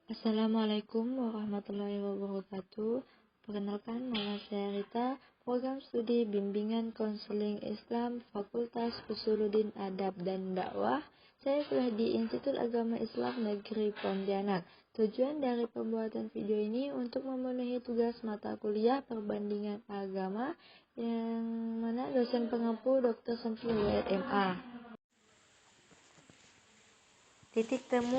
Assalamualaikum warahmatullahi wabarakatuh. Perkenalkan, nama saya Rita, program studi Bimbingan Konseling Islam Fakultas Usuluddin Adab dan Dakwah. Saya kuliah di Institut Agama Islam Negeri Pontianak. Tujuan dari pembuatan video ini untuk memenuhi tugas mata kuliah perbandingan agama yang mana dosen pengampu Dr. Syamsul Hidayat MA. Titik temu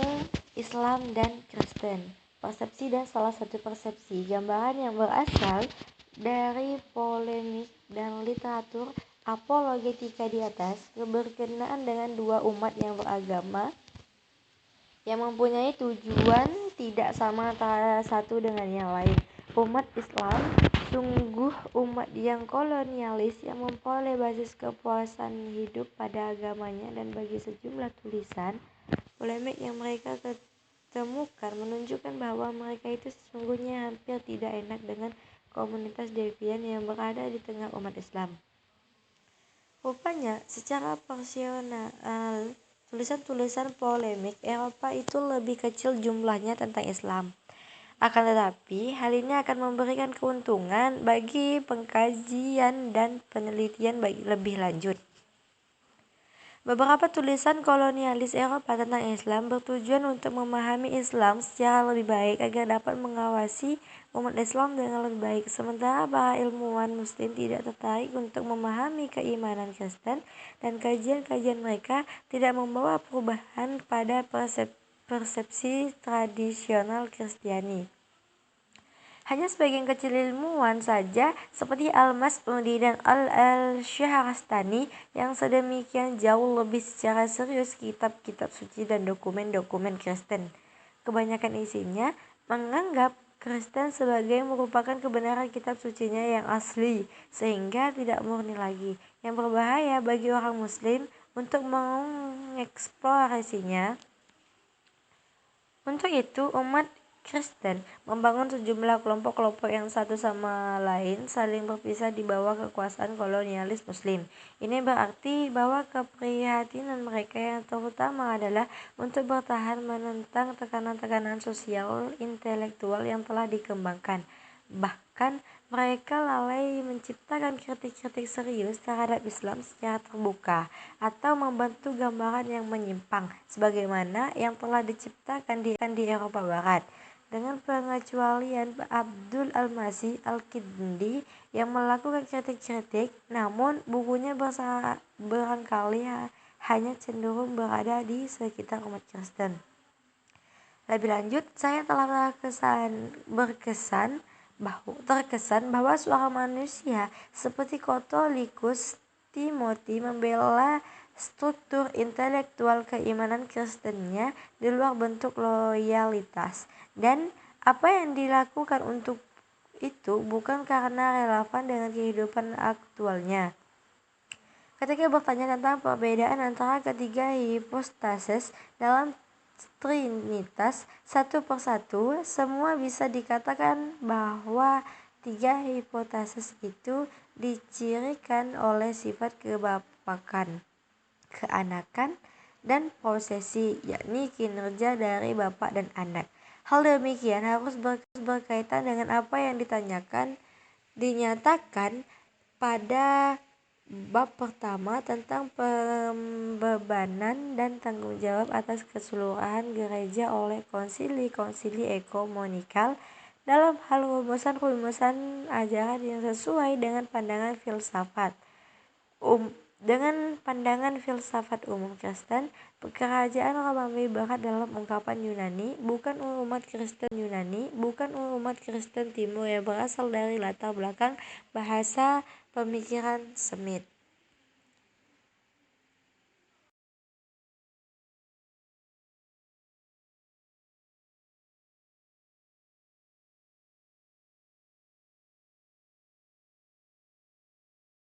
Islam dan Kristen, persepsi dan salah satu persepsi, gambaran yang berasal dari polemik dan literatur apologetika di atas berkenaan dengan dua umat yang beragama yang mempunyai tujuan tidak sama antara satu dengan yang lain. Umat Islam sungguh umat yang kolonialis yang memperoleh basis kepuasan hidup pada agamanya, dan bagi sejumlah tulisan polemik yang mereka ketemukan menunjukkan bahwa mereka itu sesungguhnya hampir tidak enak dengan komunitas devian yang berada di tengah umat Islam. Rupanya, secara personal, tulisan-tulisan polemik Eropa itu lebih kecil jumlahnya tentang Islam. Akan tetapi, hal ini akan memberikan keuntungan bagi pengkajian dan penelitian lebih lanjut. Beberapa tulisan kolonialis Eropa tentang Islam bertujuan untuk memahami Islam secara lebih baik agar dapat mengawasi umat Islam dengan lebih baik. Sementara para ilmuwan Muslim tidak tertarik untuk memahami keimanan Kristen, dan kajian-kajian mereka tidak membawa perubahan pada persepsi tradisional Kristiani. Hanya sebagian kecil ilmuwan saja seperti Al-Mas'udi dan Al-Syahrastani yang sedemikian jauh lebih secara serius kitab-kitab suci dan dokumen-dokumen Kristen. Kebanyakan isinya menganggap Kristen sebagai merupakan kebenaran kitab sucinya yang asli, sehingga tidak murni lagi, yang berbahaya bagi orang Muslim untuk mengeksplorasinya. Untuk itu, umat Kristen membangun sejumlah kelompok-kelompok yang satu sama lain saling berpisah di bawah kekuasaan kolonialis Muslim. Ini berarti bahwa keprihatinan mereka yang terutama adalah untuk bertahan menentang tekanan-tekanan sosial intelektual yang telah dikembangkan. Bahkan mereka lalai menciptakan kritik-kritik serius terhadap Islam secara terbuka atau membantu gambaran yang menyimpang sebagaimana yang telah diciptakan di Eropa Barat. Dengan pengecualian Abdul Al-Masih Al-Kindi yang melakukan kritik-kritik, namun bukunya barangkali hanya cenderung berada di sekitar umat Kristen. Lebih lanjut, saya telah terkesan bahwa suara manusia seperti Katolikus Timothy membela struktur intelektual keimanan Kristennya di luar bentuk loyalitas, dan apa yang dilakukan untuk itu bukan karena relevan dengan kehidupan aktualnya. Ketika bertanya tentang perbedaan antara ketiga hipostasis dalam Trinitas satu persatu, semua bisa dikatakan bahwa tiga hipotesis itu dicirikan oleh sifat kebapakan, keanakan, dan posesi, yakni kinerja dari bapak dan anak. Hal demikian harus berkaitan dengan apa yang dinyatakan pada bab pertama tentang pembebanan dan tanggung jawab atas keseluruhan gereja oleh konsili-konsili ekumenikal dalam hal rumusan-rumusan ajaran yang sesuai dengan pandangan filsafat umum Kristen. Kerajaan Romawi Barat dalam ungkapan Yunani bukan umat Kristen Yunani, bukan umat Kristen Timur yang berasal dari latar belakang bahasa pemikiran Semit.